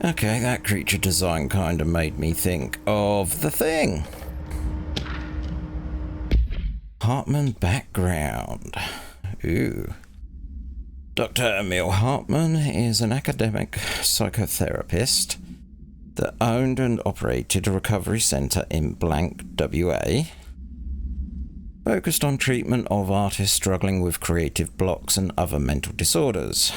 Okay, that creature design kind of made me think of The Thing. Hartman background. Ooh. Dr. Emil Hartman is an academic psychotherapist that owned and operated a recovery centre in blank WA, focused on treatment of artists struggling with creative blocks and other mental disorders.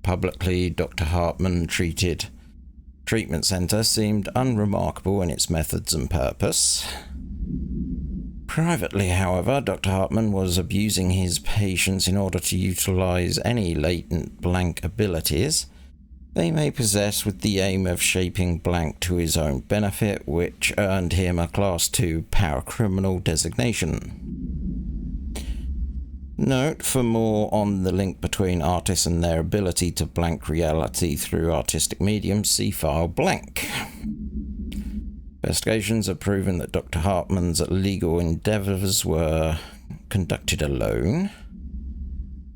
Publicly, Dr. Hartman treatment centre seemed unremarkable in its methods and purpose. Privately, however, Dr. Hartman was abusing his patients in order to utilise any latent blank abilities they may possess with the aim of shaping blank to his own benefit, which earned him a Class 2 paracriminal designation. Note for more on the link between artists and their ability to blank reality through artistic mediums, see file blank. Investigations have proven that Dr. Hartman's legal endeavours were conducted alone.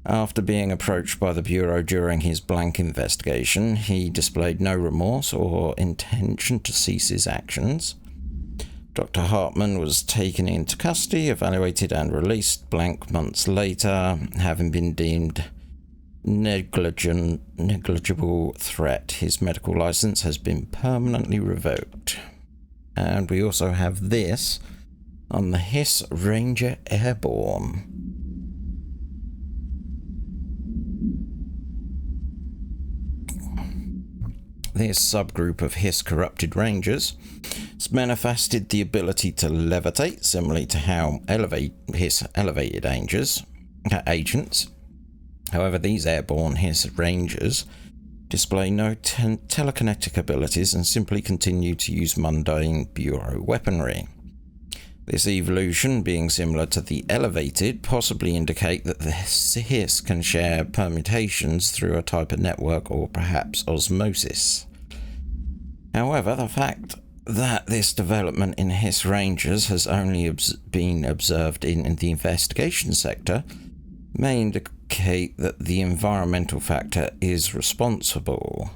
After being approached by the Bureau during his blank investigation, he displayed no remorse or intention to cease his actions. Dr. Hartman was taken into custody, evaluated and released blank months later, having been deemed negligible threat. His medical license has been permanently revoked. And we also have this on the Hiss Ranger Airborne. This subgroup of Hiss corrupted Rangers has manifested the ability to levitate, similarly to how Hiss elevated agents. However, these airborne Hiss Rangers display no telekinetic abilities and simply continue to use mundane Bureau weaponry. This evolution, being similar to the elevated, possibly indicate that the Hiss can share permutations through a type of network or perhaps osmosis. However, the fact that this development in Hiss Rangers has only been observed in the investigation sector may indicate that the environmental factor is responsible.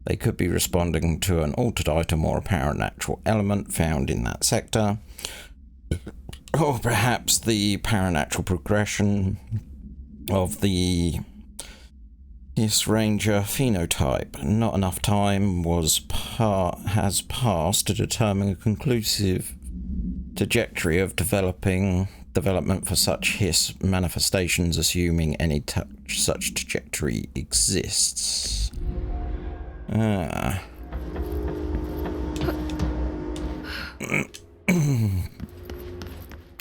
They could be responding to an altered item or a paranatural element found in that sector, or perhaps the paranatural progression of the Hiss Ranger phenotype. Not enough time has passed to determine a conclusive trajectory of development for such Hiss manifestations, assuming any such trajectory exists.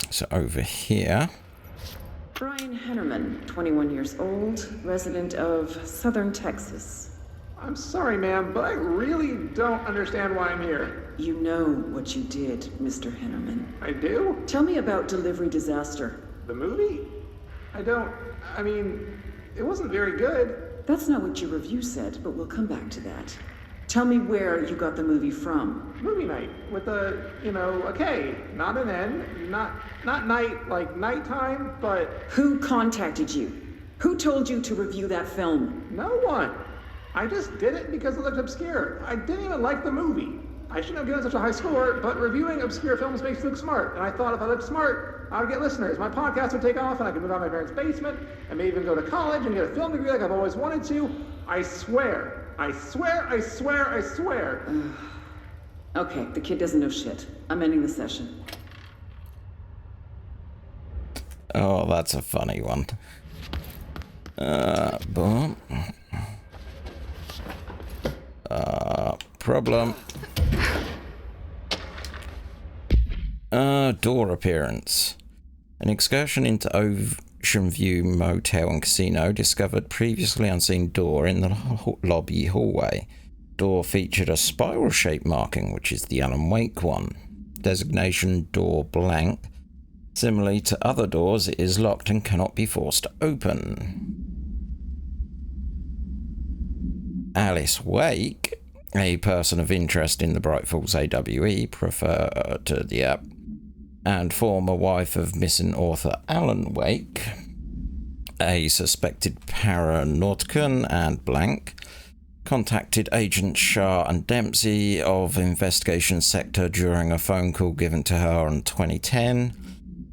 So over here. Brian Hennerman, 21 years old, resident of Southern Texas. I'm sorry, ma'am, but I really don't understand why I'm here. You know what you did, Mr. Hennerman. I do? Tell me about Delivery Disaster. The movie? It wasn't very good. That's not what your review said, but we'll come back to that. Tell me where you got the movie from. Movie night with a K, not an N, not night like nighttime, but... Who contacted you? Who told you to review that film? No one. I just did it because it looked obscure. I didn't even like the movie. I shouldn't have given such a high score, but reviewing obscure films makes you look smart. And I thought if I looked smart, I would get listeners. My podcast would take off and I could move out of my parents' basement and maybe even go to college and get a film degree like I've always wanted to. I swear. Okay, the kid doesn't know shit. I'm ending the session. Oh, that's a funny one. Boom. Problem. Door appearance. An excursion into Ocean View Motel and Casino discovered previously unseen door in the lobby hallway. Door featured a spiral-shaped marking, which is the Alan Wake one. Designation door blank. Similarly to other doors, it is locked and cannot be forced to open. Alice Wake, a person of interest in the Bright Falls AWE, and former wife of missing author Alan Wake, a suspected Paranauticon and blank, contacted Agent Shah and Dempsey of Investigation Sector during a phone call given to her in 2010.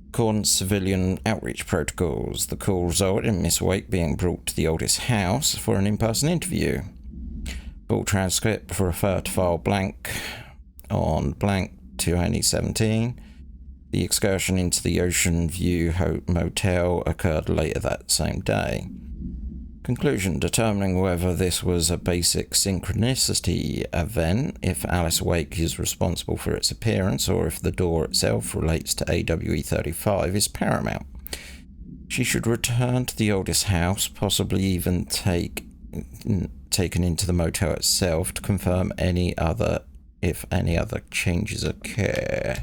According to civilian outreach protocols, the call resulted in Miss Wake being brought to the Oldest house for an in-person interview. Full transcript for refer to file blank on blank 2017. The excursion into the Ocean View Motel occurred later that same day. Conclusion: determining whether this was a basic synchronicity event, if Alice Wake is responsible for its appearance, or if the door itself relates to AWE 35 is paramount. She should return to the Oldest house, possibly even taken into the motel itself to confirm if any other changes occur.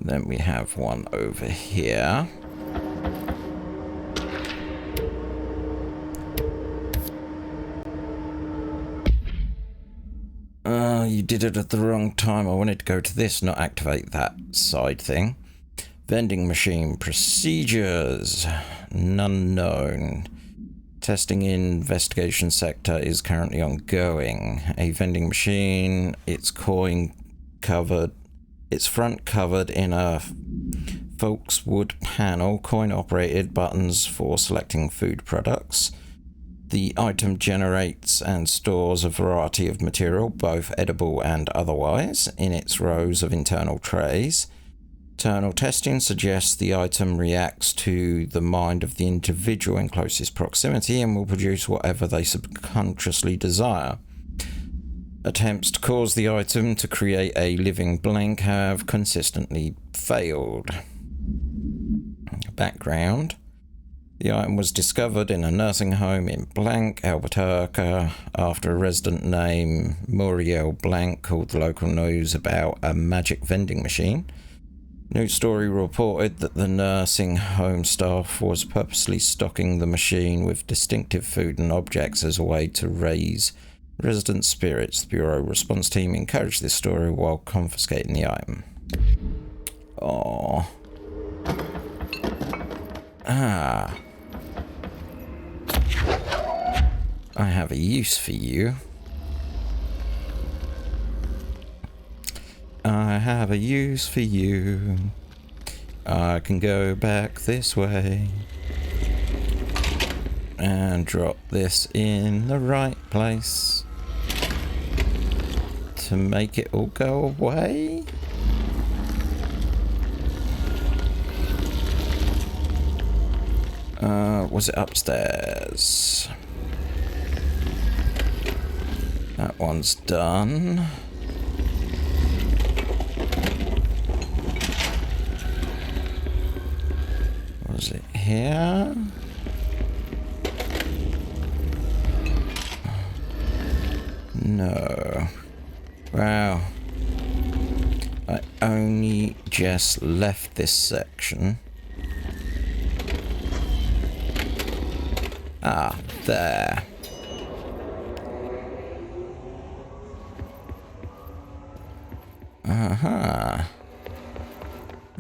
Then we have one over here. You did it at the wrong time. I wanted to go to this, not activate that side thing. Vending machine procedures. None known. Testing in investigation sector is currently ongoing. A vending machine, its front covered in a Folkswood panel, coin-operated buttons for selecting food products. The item generates and stores a variety of material, both edible and otherwise, in its rows of internal trays. Internal testing suggests the item reacts to the mind of the individual in closest proximity and will produce whatever they subconsciously desire. Attempts to cause the item to create a living blank have consistently failed. Background: the item was discovered in a nursing home in Blank, Albuquerque, after a resident named Muriel Blank called the local news about a magic vending machine. News story reported that the nursing home staff was purposely stocking the machine with distinctive food and objects as a way to raise resident spirits. The Bureau response team encouraged this story while confiscating the item. I have a use for you. I have a use for you. I can go back this way and drop this in the right place to make it all go away. Was it upstairs? That one's done. Was it here? No. Wow. I only just left this section. Ah, there.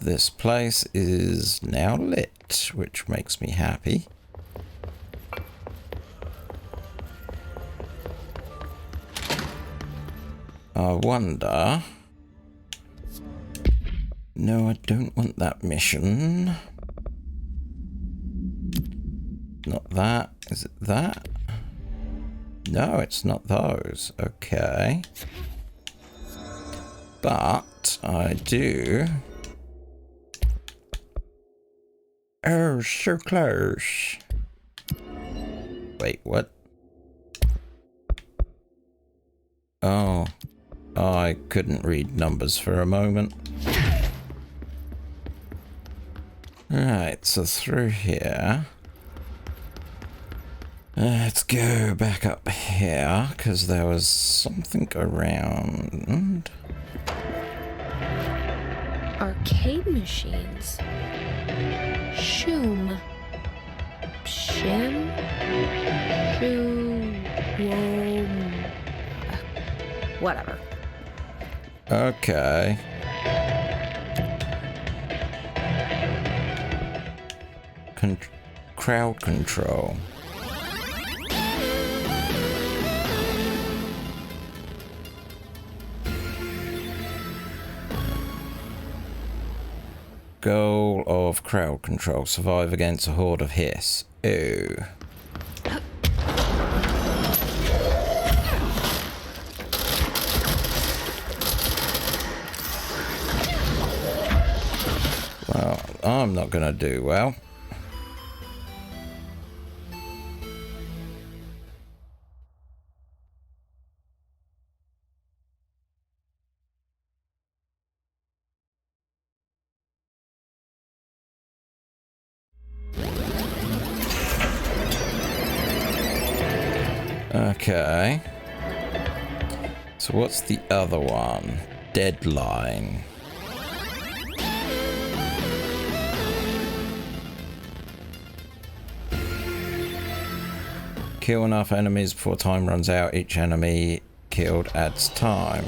This place is now lit, which makes me happy. I wonder... No, I don't want that mission. Not that. Is it that? No, it's not those. Okay. But I do... Oh, so close. Wait, what? Oh, I couldn't read numbers for a moment. Right, so through here. Let's go back up here, because there was something around. Arcade machines. Shoom. Shim. Shoo. Whoa. Whatever. Okay. crowd control. Goal of crowd control: survive against a horde of hiss. Ew. Well, I'm not gonna do well. Okay. So what's the other one? Deadline. Kill enough enemies before time runs out. Each enemy killed adds time.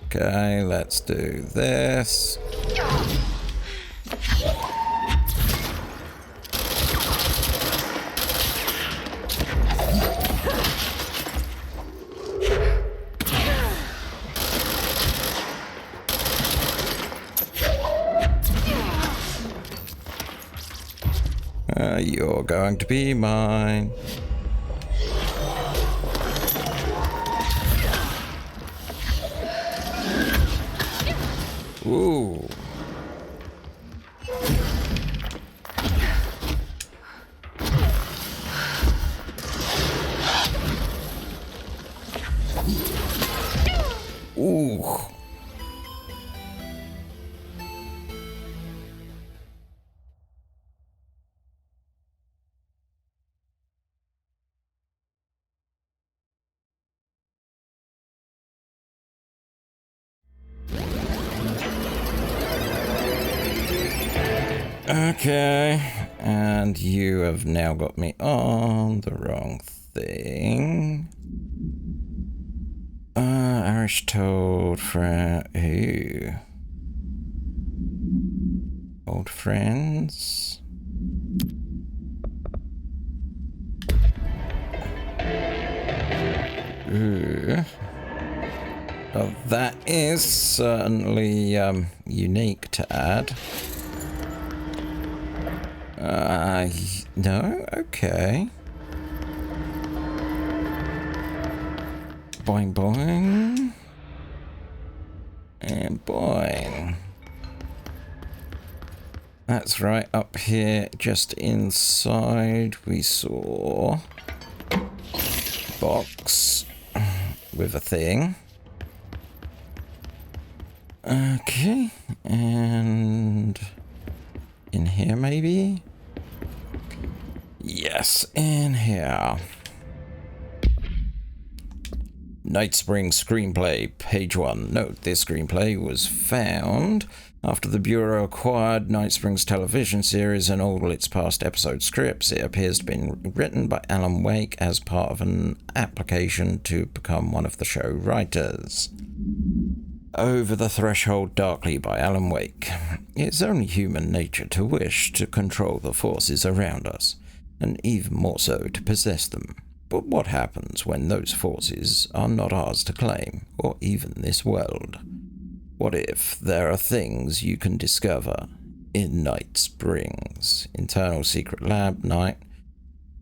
Okay, let's do this. You're going to be mine. Ooh. Ooh. Okay, and you have now got me on the wrong thing. Irish told friend who? Old friends. Ooh. Well, that is certainly unique to add. No? Okay. Boing boing. And boing. That's right, up here, just inside, we saw box with a thing. Okay, and in here maybe? Yes, in here. Night Spring Screenplay, page 1. Note, this screenplay was found after the Bureau acquired Night Spring's television series and all its past episode scripts. It appears to have been written by Alan Wake as part of an application to become one of the show writers. Over the Threshold Darkly by Alan Wake. It's only human nature to wish to control the forces around us, and even more so to possess them. But what happens when those forces are not ours to claim, or even this world? What if there are things you can discover in Night Springs? Internal Secret Lab, Night.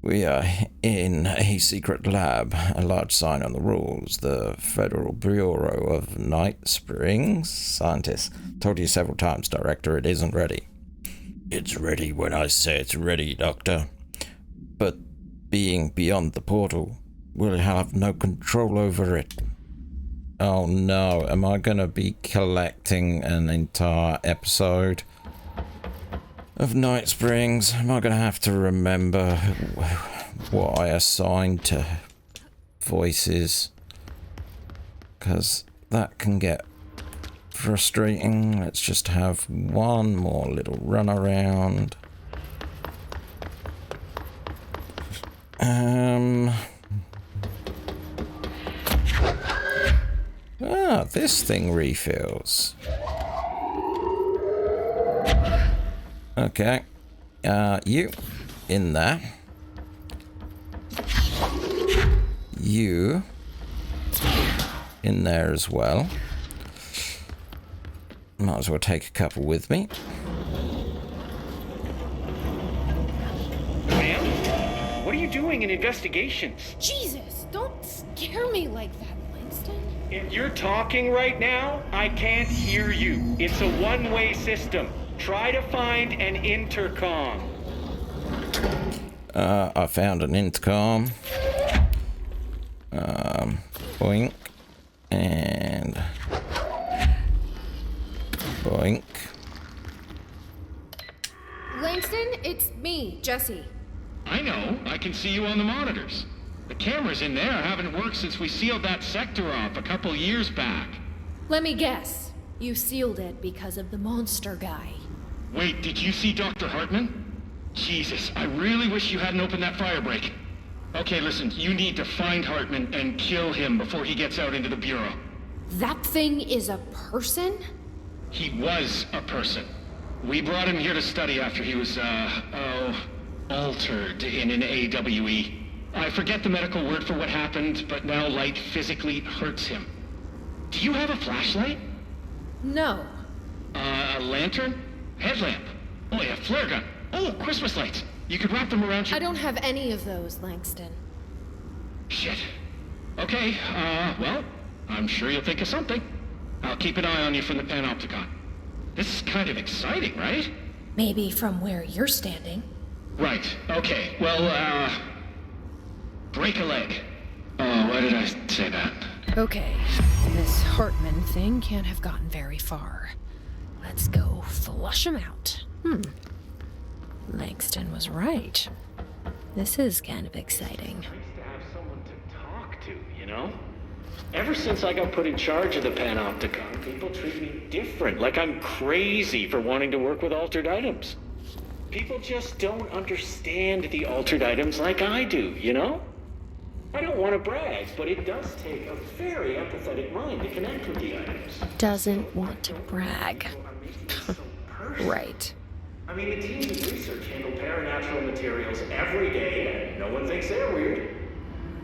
We are in a secret lab. A large sign on the walls. The Federal Bureau of Night Springs. Scientists. Told you several times, Director, it isn't ready. It's ready when I say it's ready, Doctor. But being beyond the portal, we'll have no control over it. Oh no, am I gonna be collecting an entire episode of Night Springs? Am I gonna have to remember what I assigned to voices? Because that can get frustrating. Let's just have one more little run around. Ah, this thing refills. Okay. You in there. You in there as well. Might as well take a couple with me. Ma'am? What are you doing in investigations? Jesus, don't scare me like that, Langston. If you're talking right now, I can't hear you. It's a one-way system. Try to find an intercom. I found an intercom. Boink. And... boink. Langston, it's me, Jesse. I know. I can see you on the monitors. The cameras in there haven't worked since we sealed that sector off a couple years back. Let me guess. You sealed it because of the monster guy. Wait, did you see Dr. Hartman? Jesus, I really wish you hadn't opened that fire break. Okay, listen, you need to find Hartman and kill him before he gets out into the Bureau. That thing is a person? He was a person. We brought him here to study after he was, altered in an AWE. I forget the medical word for what happened, but now light physically hurts him. Do you have a flashlight? No. A lantern? Headlamp? Oh yeah, flare gun. Oh, Christmas lights. You could wrap them around your... I don't have any of those, Langston. Shit. Okay, well, I'm sure you'll think of something. I'll keep an eye on you from the panopticon. This is kind of exciting, right? Maybe from where you're standing. Right, okay. Well, break a leg. Oh, why did I say that? Okay, this Hartman thing can't have gotten very far. Let's go flush him out. Langston was right. This is kind of exciting. Nice to have someone to talk to, you know? Ever since I got put in charge of the Panopticon, people treat me different, like I'm crazy for wanting to work with altered items. People just don't understand the altered items like I do, you know? I don't want to brag, but it does take a very empathetic mind to connect with the items. Doesn't want to brag. Right. I mean, the teams in research handle paranatural materials every day, and no one thinks they're weird.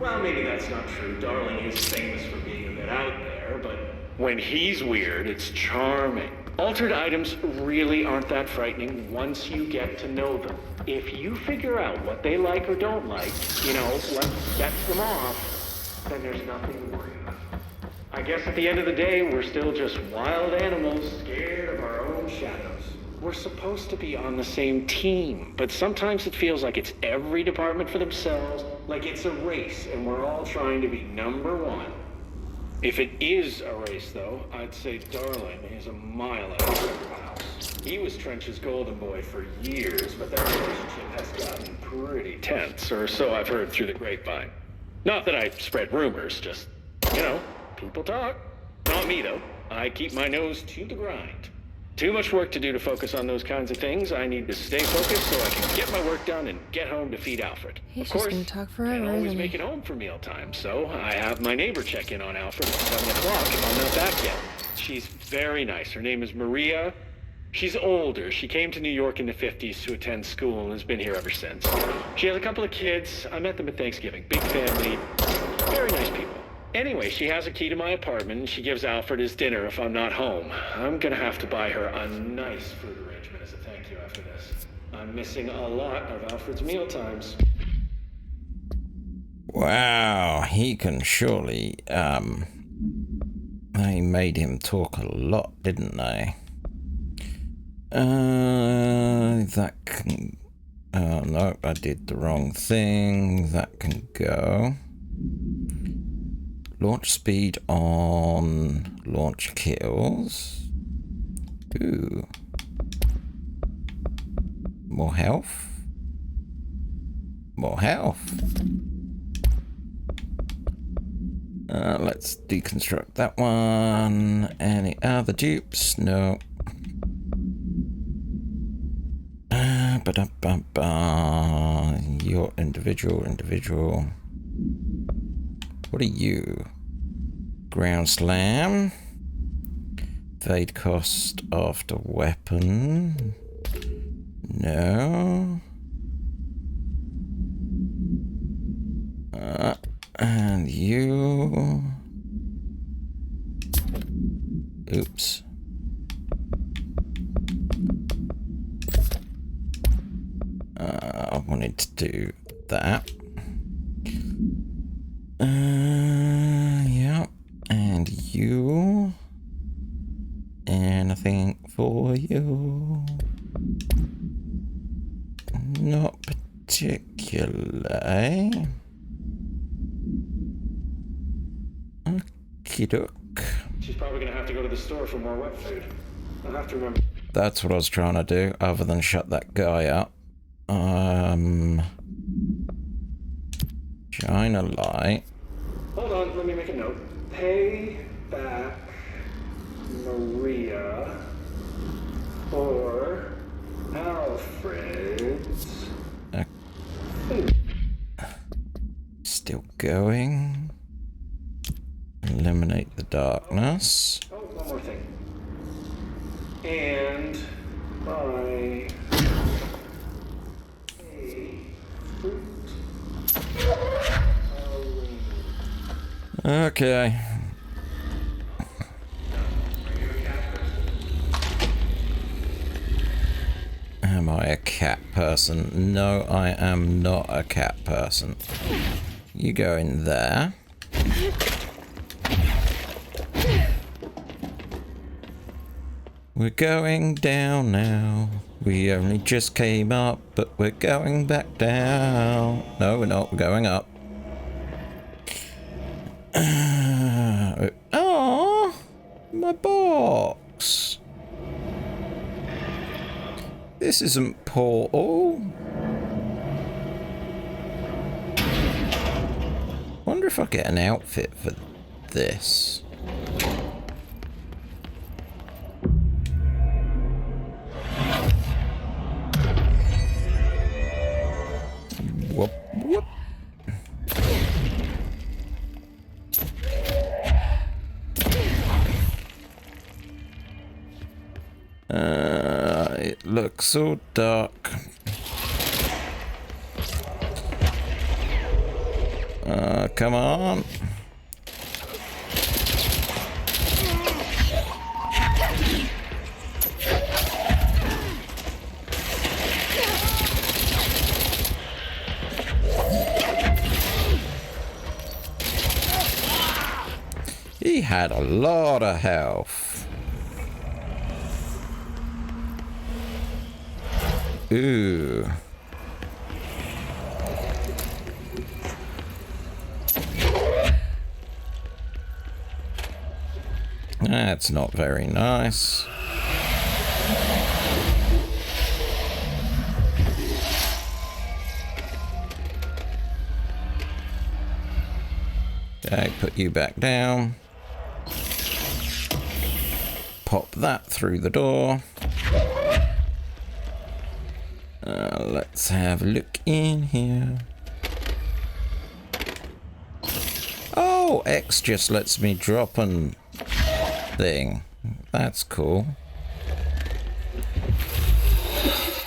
Well, maybe that's not true. Darling is famous for being a bit out there, but when he's weird, it's charming. Altered items really aren't that frightening once you get to know them. If you figure out what they like or don't like, you know, what sets them off, then there's nothing to worry about. I guess at the end of the day, we're still just wild animals scared of our own shadows. We're supposed to be on the same team, but sometimes it feels like it's every department for themselves, like it's a race, and we're all trying to be number one. If it is a race, though, I'd say Darling is a mile out of the house. He was Trench's golden boy for years, but that relationship has gotten pretty tense, or so I've heard through the grapevine. Not that I spread rumors, just, you know, people talk. Not me, though. I keep my nose to the grind. Too much work to do to focus on those kinds of things. I need to stay focused so I can get my work done and get home to feed Alfred. He's of course, just gonna talk forever, can't always isn't make he? it home for mealtime, so I have my neighbor check in on Alfred at 7 o'clock if I'm not back yet. She's very nice. Her name is Maria. She's older. She came to New York in the 50s to attend school and has been here ever since. She has a couple of kids. I met them at Thanksgiving. Big family. Very nice people. Anyway, she has a key to my apartment, and she gives Alfred his dinner if I'm not home. I'm gonna have to buy her a nice food arrangement as a thank you after this. I'm missing a lot of Alfred's meal times. Wow, he can surely, they made him talk a lot, didn't they? That can, no, I did the wrong thing. That can go. Launch speed on launch kills. Ooh. More health. More health. Let's deconstruct that one. Any other dupes? No. You're individual. What are you? Ground slam. Evade cost after weapon. No. And you... Oops. I wanted to do that. Yeah. And you... Anything for you? Not particularly. Okey-doke. She's probably gonna have to go to the store for more wet food. I'll have to remember. That's what I was trying to do, other than shut that guy up. Shine a light. Hold on, let me make a note. Pay back Maria for Alfred's food. Still going. Eliminate the darkness. Oh, one more thing. And buy a fruit. Okay. Am I a cat person? No, I am not a cat person. You go in there. We're going down now. We only just came up, but we're going back down. No, we're not. We're going up. Oh, my box. This isn't Portal. Wonder if I get an outfit for this. Whoop, whoop. It looks so dark. Come on. He had a lot of health. Ooh. That's not very nice. Okay, put you back down. Pop that through the door. Let's have a look in here. Oh, X just lets me drop an thing. That's cool.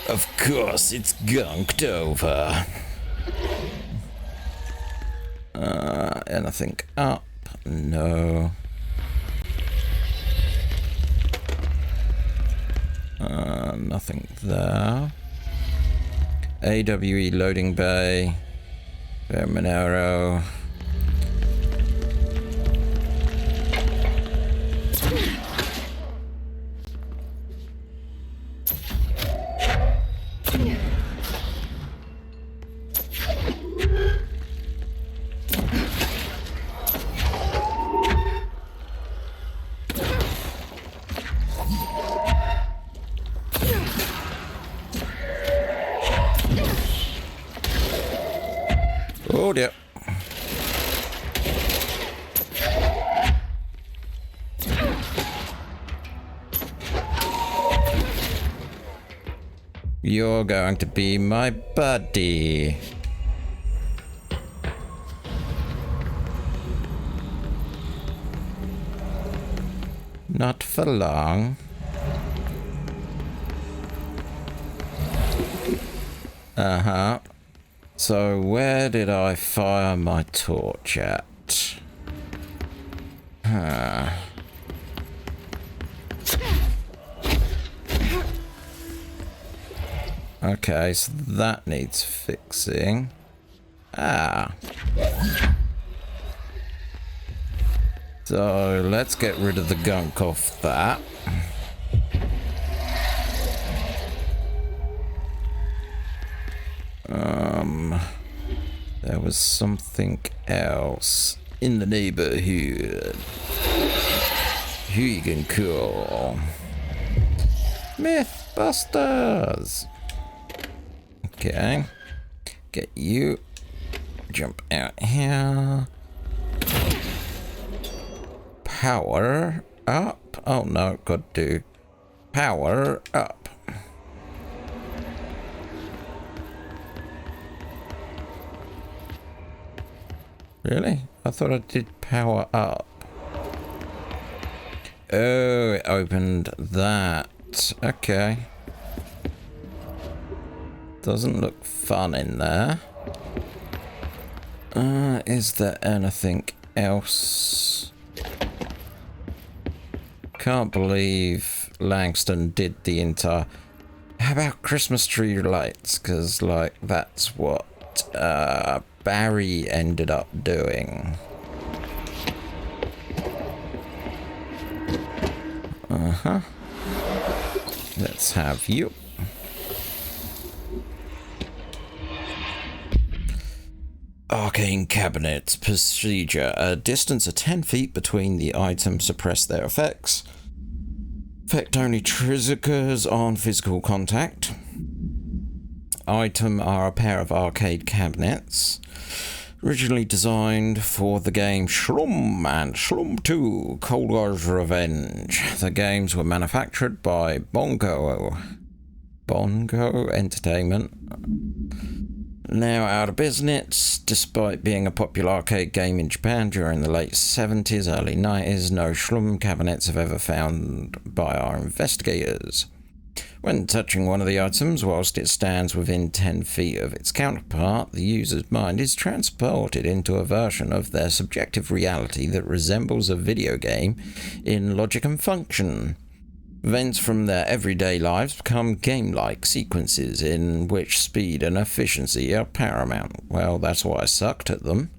Of course, it's gunked over. Anything up? No. Nothing there. AWE loading bay. Verminero. Oh dear. You're going to be my buddy. Not for long. Uh-huh. So where did I fire my torch at? Huh. Okay, so that needs fixing. Ah. So let's get rid of the gunk off that. There was something else in the neighborhood. Who you can call? Mythbusters! Okay. Get you. Jump out here. Power up. Oh no, got to power up. Really? I thought I did power up. Oh, it opened that. Okay. Doesn't look fun in there. Is there anything else? Can't believe Langston did the entire... How about Christmas tree lights? Because, like, that's what Barry ended up doing. Uh-huh. Let's have you. Arcane cabinets procedure. A distance of 10 feet between the items suppress their effects. Effect only triggers on physical contact. Item are a pair of arcade cabinets. Originally designed for the game Shlum and Shlum 2, Cold War's Revenge. The games were manufactured by Bongo Entertainment. Now out of business, despite being a popular arcade game in Japan during the late 70s, early 90s, no Shlum cabinets have ever found by our investigators. When touching one of the items, whilst it stands within 10 feet of its counterpart, the user's mind is transported into a version of their subjective reality that resembles a video game in logic and function. Events from their everyday lives become game-like sequences in which speed and efficiency are paramount. Well, that's why I sucked at them.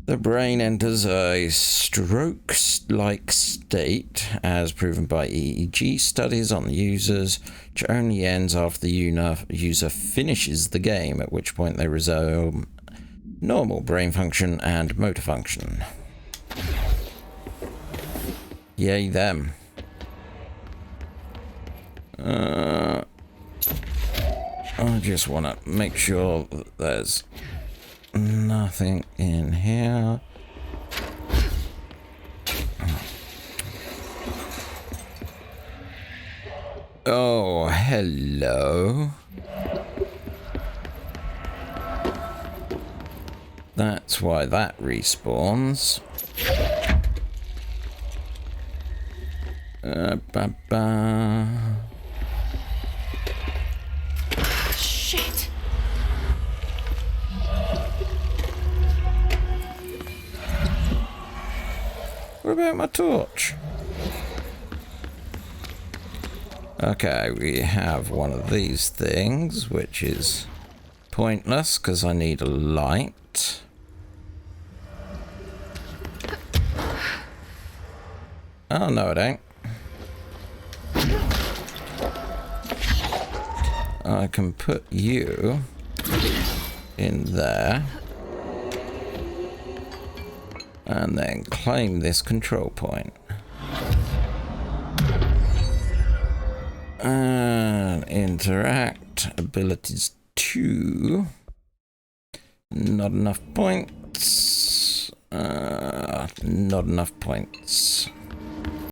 The brain enters a stroke-like state, as proven by EEG studies on the users, which only ends after the user finishes the game, at which point they resume normal brain function and motor function. Yay them. I just want to make sure that there's nothing in here. Oh, hello. That's why that respawns. Shit. What about my torch? Okay, we have one of these things, which is pointless because I need a light. Oh, no, it ain't. I can put you in there and then claim this control point. And interact abilities 2. Not enough points. Not enough points.